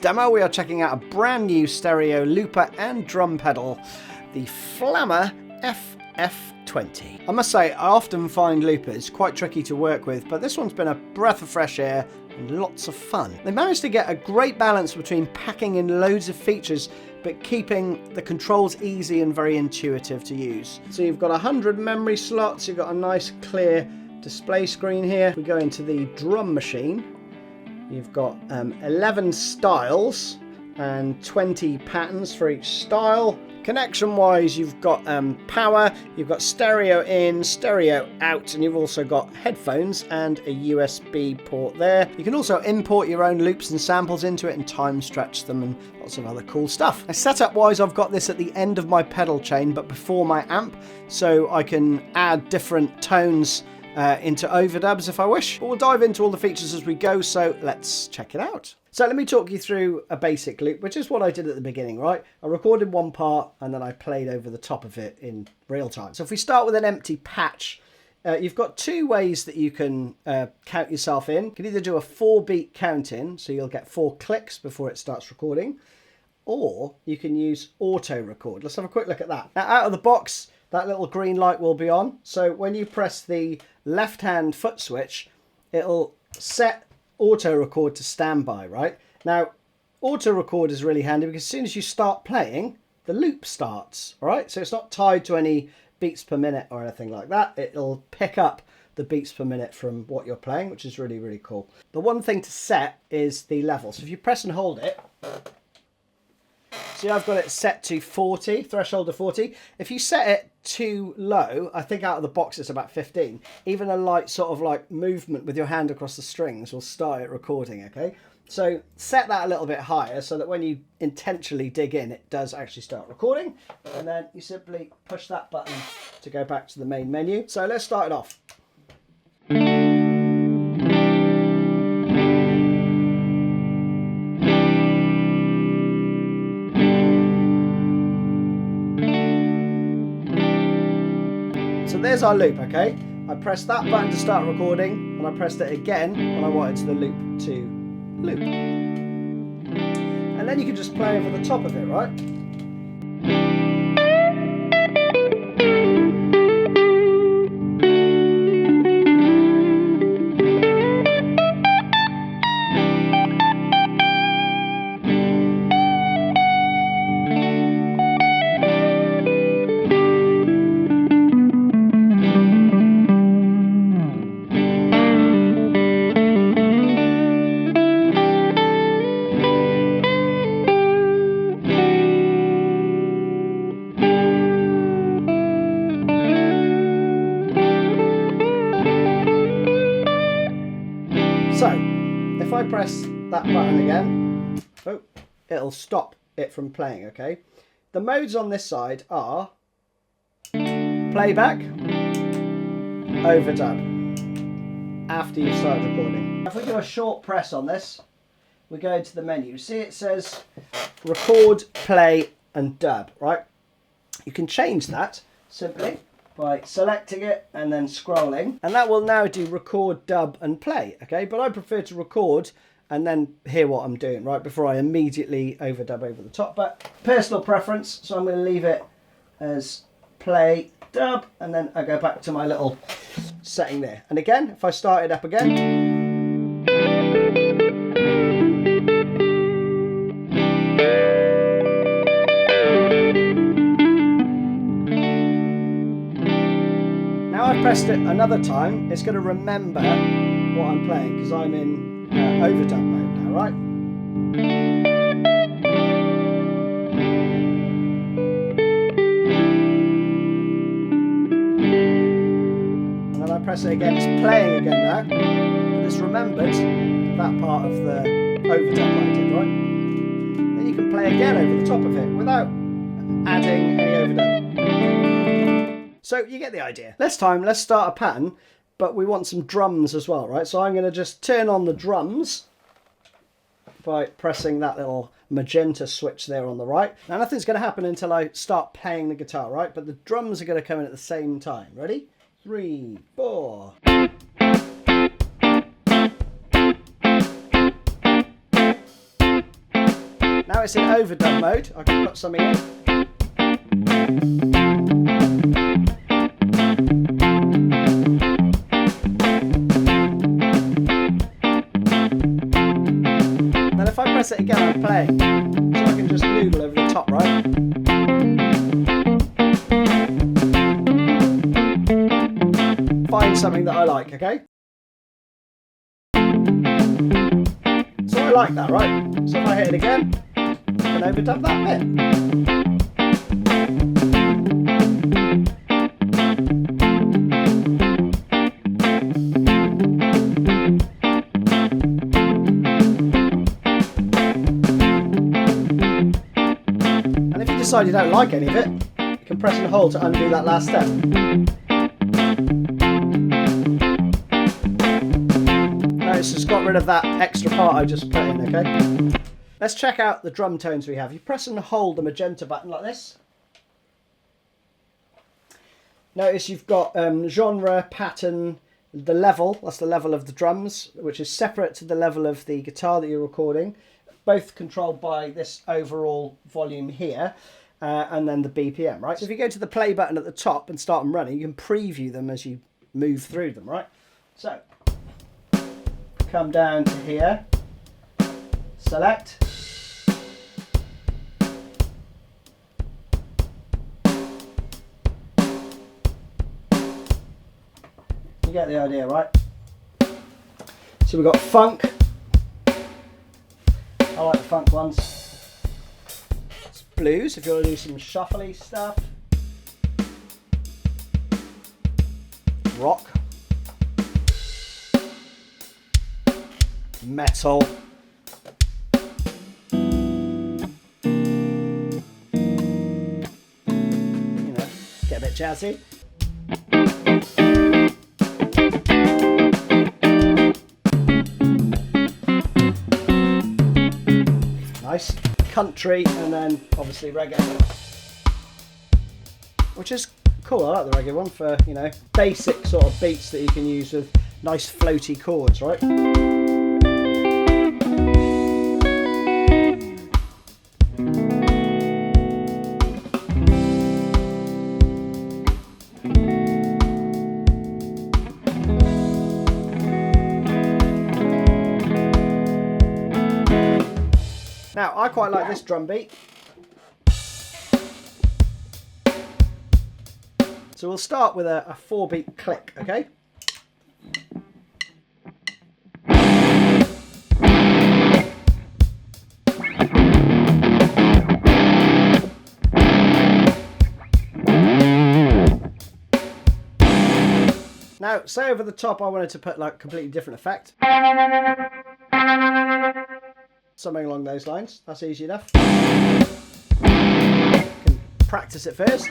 demo, we are checking out a brand new stereo looper and drum pedal, the Flamma FF20. I must say, I often find loopers quite tricky to work with, but this one's been a breath of fresh air and lots of fun. They managed to get a great balance between packing in loads of features but keeping the controls easy and very intuitive to use. So you've got 100 memory slots, you've got a nice clear display screen here. We go into the drum machine. You've got 11 styles and 20 patterns for each style. Connection wise, you've got power, you've got stereo in, stereo out, and you've also got headphones and a USB port there. You can also import your own loops and samples into it and time stretch them and lots of other cool stuff. Now, setup wise, I've got this at the end of my pedal chain but before my amp, so I can add different tones into overdubs if I wish. But we'll dive into all the features as we go, so let's check it out. So let me talk you through a basic loop, which is what I did at the beginning, right? I recorded one part and then I played over the top of it in real time. So if we start with an empty patch, you've got two ways that you can count yourself in. You can either do a 4-beat count in, so you'll get 4 clicks before it starts recording, or you can use auto record. Let's have a quick look at that. Now, out of the box, that little green light will be on. So when you press the left-hand foot switch, it'll set auto record to standby, right? Now, auto record is really handy because as soon as you start playing, the loop starts, all right? So it's not tied to any beats per minute or anything like that. It'll pick up the beats per minute from what you're playing, which is really, really cool. The one thing to set is the level. So if you press and hold it, see, I've got it set to 40, threshold of 40. If you set it too low, I think out of the box it's about 15. Even a light sort of like movement with your hand across the strings will start it recording, okay? So set that a little bit higher so that when you intentionally dig in, it does actually start recording. And then you simply push that button to go back to the main menu. So let's start it off. So there's our loop, okay? I pressed that button to start recording, and I pressed it again when I wanted the loop to loop. And then you can just play over the top of it, right? So, if I press that button again, it'll stop it from playing, okay? The modes on this side are playback, overdub, after you start recording. If we do a short press on this, we go into the menu. See, it says record, play, and dub, right? You can change that simply by selecting it and then scrolling, and that will now do record, dub, and play, okay? But I prefer to record and then hear what I'm doing, right, before I immediately overdub over the top. But personal preference, so I'm going to leave it as play, dub, and then I go back to my little setting there. And again, if I start it up again, I've pressed it another time, it's going to remember what I'm playing because I'm in overdub mode now, right? And then I press it again, it's playing again now. But it's remembered that part of the overdub I did, right? Then you can play again over the top of it without adding any overdub. So you get the idea. Let's start a pattern, but we want some drums as well, right? So I'm going to just turn on the drums by pressing that little magenta switch there on the right. Now nothing's going to happen until I start playing the guitar, right? But the drums are going to come in at the same time. Ready? 3, 4. Now it's in overdub mode. I can put something in. Then if I press it again, I'm playing. So I can just noodle over the top, right? Find something that I like, okay? So I like that, right? So if I hit it again, I can overdub that bit. And if you decide you don't like any of it, you can press and hold to undo that last step. It's just got rid of that extra part I just put in, okay? Let's check out the drum tones we have. You press and hold the magenta button like this. Notice you've got genre, pattern, the level, that's the level of the drums, which is separate to the level of the guitar that you're recording, both controlled by this overall volume here, and then the BPM, right? So if you go to the play button at the top and start them running, you can preview them as you move through them, right? So, come down to here, select, you get the idea, right? So we've got funk, I like the funk ones, it's blues if you want to do some shuffly stuff, rock, metal, you know, get a bit jazzy. Nice. Country, and then obviously reggae, which is cool. I like the reggae one for, you know, basic sort of beats that you can use with nice floaty chords, right? Now, I quite like this drum beat. So we'll start with a 4-beat click, okay? Now, say over the top I wanted to put like a completely different effect. Something along those lines. That's easy enough. You can practice it first.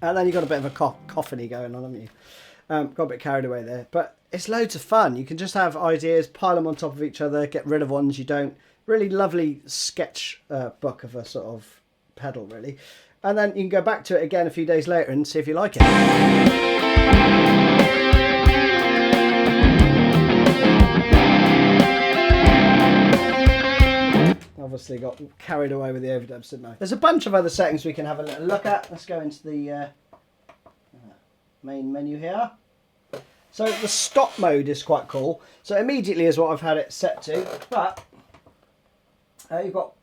And then you've got a bit of a cacophony going on, haven't you? Got a bit carried away there. But it's loads of fun. You can just have ideas, pile them on top of each other, get rid of ones you don't. Really lovely sketch book of a sort of pedal, really. And then you can go back to it again a few days later and see if you like it. Obviously got carried away with the overdubs, didn't I? There's a bunch of other settings we can have a little look at. Let's go into the main menu here. So the stop mode is quite cool. So immediately is what I've had it set to, but you've got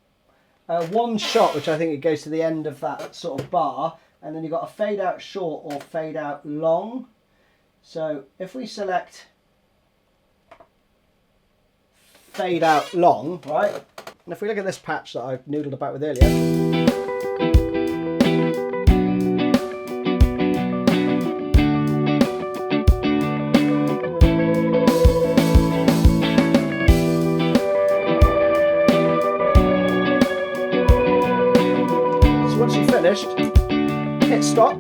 one shot, which I think it goes to the end of that sort of bar, and then you've got a fade out short or fade out long. So if we select fade out long, right? And if we look at this patch that I noodled about with earlier, once you've finished, hit stop.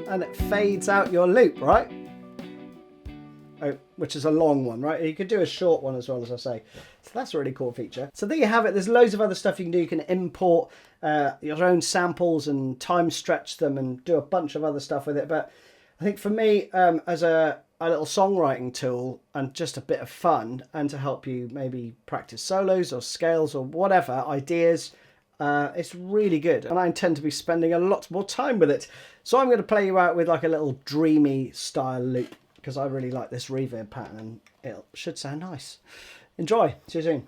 And it fades out your loop, right? Oh, which is a long one, right? You could do a short one as well, as I say. So that's a really cool feature. So there you have it. There's loads of other stuff you can do. You can import your own samples and time stretch them and do a bunch of other stuff with it. But I think for me, as a little songwriting tool and just a bit of fun, and to help you maybe practice solos or scales or whatever ideas, it's really good, and I intend to be spending a lot more time with it. So I'm going to play you out with like a little dreamy style loop, because I really like this reverb pattern and it should sound nice. Enjoy. See you soon.